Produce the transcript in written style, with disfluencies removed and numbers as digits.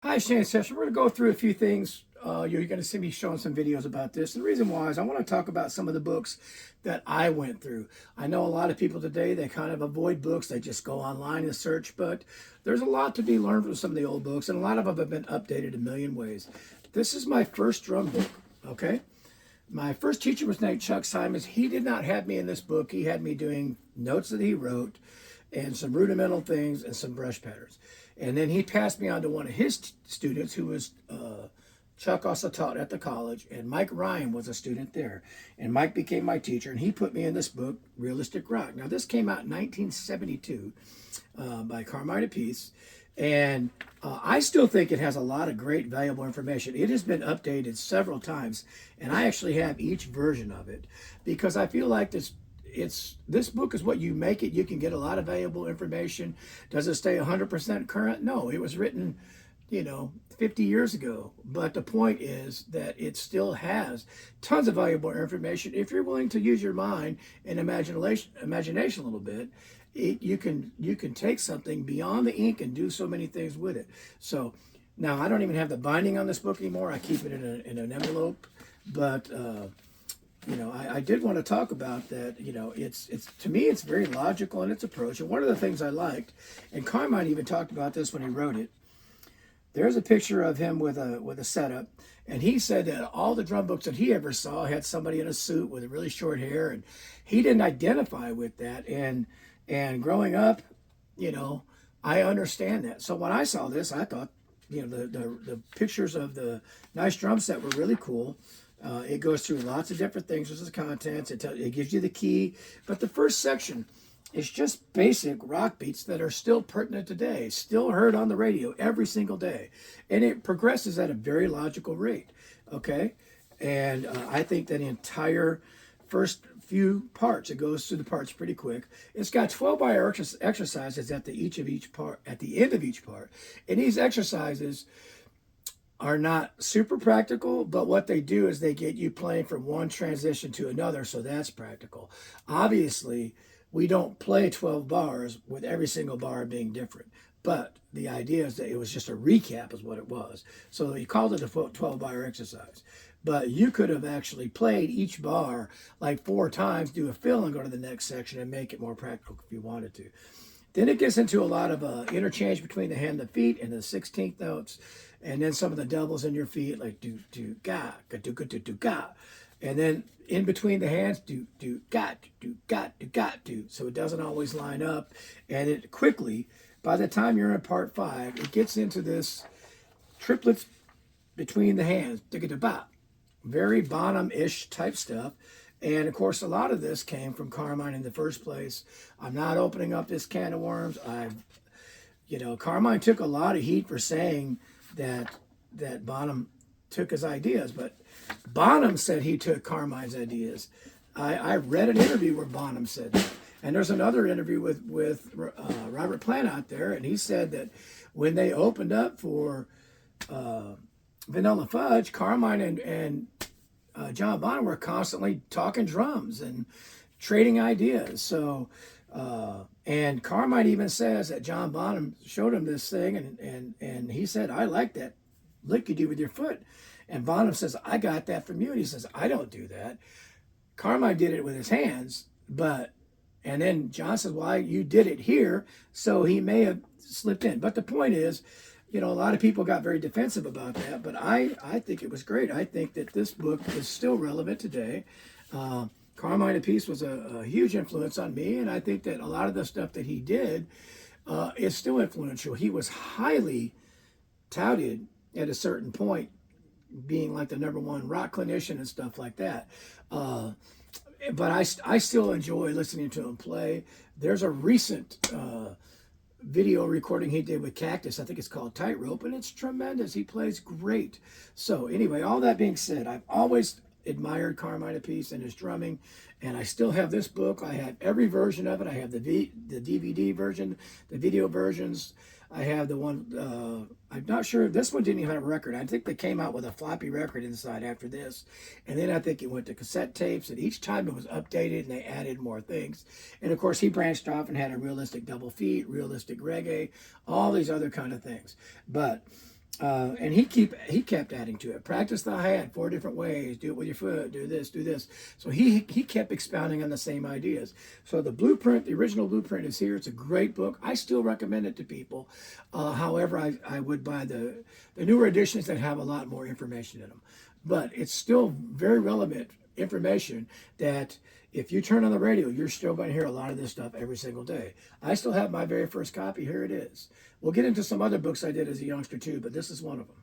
Hi, Shane Session. We're going to go through a few things. You're going to see me showing some videos about this. And the reason why is I want to talk about some of the books that I went through. I know a lot of people today, they kind of avoid books. They just go online and search. But there's a lot to be learned from some of the old books. And a lot of them have been updated a million ways. This is my first drum book, okay? My first teacher was named Chuck Simons. He did not have me in this book. He had me doing notes that he wrote and some rudimental things and some brush patterns. And then he passed me on to one of his students who was Chuck also taught at the college, and Mike Ryan was a student there. And Mike became my teacher, and he put me in this book, Realistic Rock. Now, this came out in 1972 by Carmine Appice, and I still think it has a lot of great, valuable information. It has been updated several times, and I actually have each version of it because I feel like this book is what you make it. You can get a lot of valuable information. Does it stay 100% current? No, it was written 50 years ago. But the point is that it still has tons of valuable information. If you're willing to use your mind and imagination a little bit, you can take something beyond the ink and do so many things with it. So now I don't even have the binding on this book anymore. I keep it in an envelope. But I did want to talk about that. It's to me, it's very logical in its approach. And one of the things I liked, and Carmine even talked about this when he wrote it. There's a picture of him with a setup, and he said that all the drum books that he ever saw had somebody in a suit with a really short hair, and he didn't identify with that. And growing up, I understand that. So when I saw this, I thought, the pictures of the nice drum set were really cool. It goes through lots of different things with the contents. It gives you the key, but the first section is just basic rock beats that are still pertinent today, still heard on the radio every single day. And it progresses at a very logical rate, okay? And I think that the entire first few parts, it goes through the parts pretty quick. It's got 12 bar exercises at the end of each part. And these exercises are not super practical, but what they do is they get you playing from one transition to another, so that's practical. Obviously, we don't play 12 bars with every single bar being different. But the idea is that it was just a recap is what it was. So he called it a 12 bar exercise. But you could have actually played each bar like 4 times, do a fill and go to the next section and make it more practical if you wanted to. Then it gets into a lot of interchange between the hand and the feet and the 16th notes. And then some of the doubles in your feet like do, ga, do, ga. And then in between the hands, do, got, do, got, do, got, do. So it doesn't always line up. And it quickly, by the time you're in part 5, it gets into this triplets between the hands, ba, very Bonham-ish type stuff. And of course, a lot of this came from Carmine in the first place. I'm not opening up this can of worms. Carmine took a lot of heat for saying that Bonham took his ideas, but Bonham said he took Carmine's ideas. I read an interview where Bonham said that. And there's another interview with Robert Plant out there, and he said that when they opened up for Vanilla Fudge, Carmine and John Bonham were constantly talking drums and trading ideas. So, and Carmine even says that John Bonham showed him this thing, and he said, "I like that lick you do with your foot." And Bonham says, "I got that from you." And he says, "I don't do that." Carmine did it with his hands, and then John says, "Why, you did it here," so he may have slipped in. But the point is, a lot of people got very defensive about that, but I think it was great. I think that this book is still relevant today. Carmine Appice was a huge influence on me, and I think that a lot of the stuff that he did is still influential. He was highly touted at a certain point, being like the #1 rock clinician and stuff like that. But I still enjoy listening to him play. There's a recent video recording he did with Cactus. I think it's called Tightrope, and it's tremendous. He plays great. So anyway, all that being said, I've always admired Carmine Appice and his drumming, and I still have this book. I have every version of it. I have the DVD version, the video versions. I have the one, I'm not sure, this one didn't even have a record. I think they came out with a floppy record inside after this. And then I think it went to cassette tapes, and each time it was updated and they added more things. And of course, he branched off and had a realistic double feet, realistic reggae, all these other kind of things. But And he kept adding to it. Practice the hand 4 different ways. Do it with your foot. Do this. Do this. So he kept expounding on the same ideas. So the blueprint, the original blueprint, is here. It's a great book. I still recommend it to people. However, I would buy the newer editions that have a lot more information in them. But it's still very relevant information that if you turn on the radio, you're still going to hear a lot of this stuff every single day. I still have my very first copy. Here it is. We'll get into some other books I did as a youngster too, but this is one of them.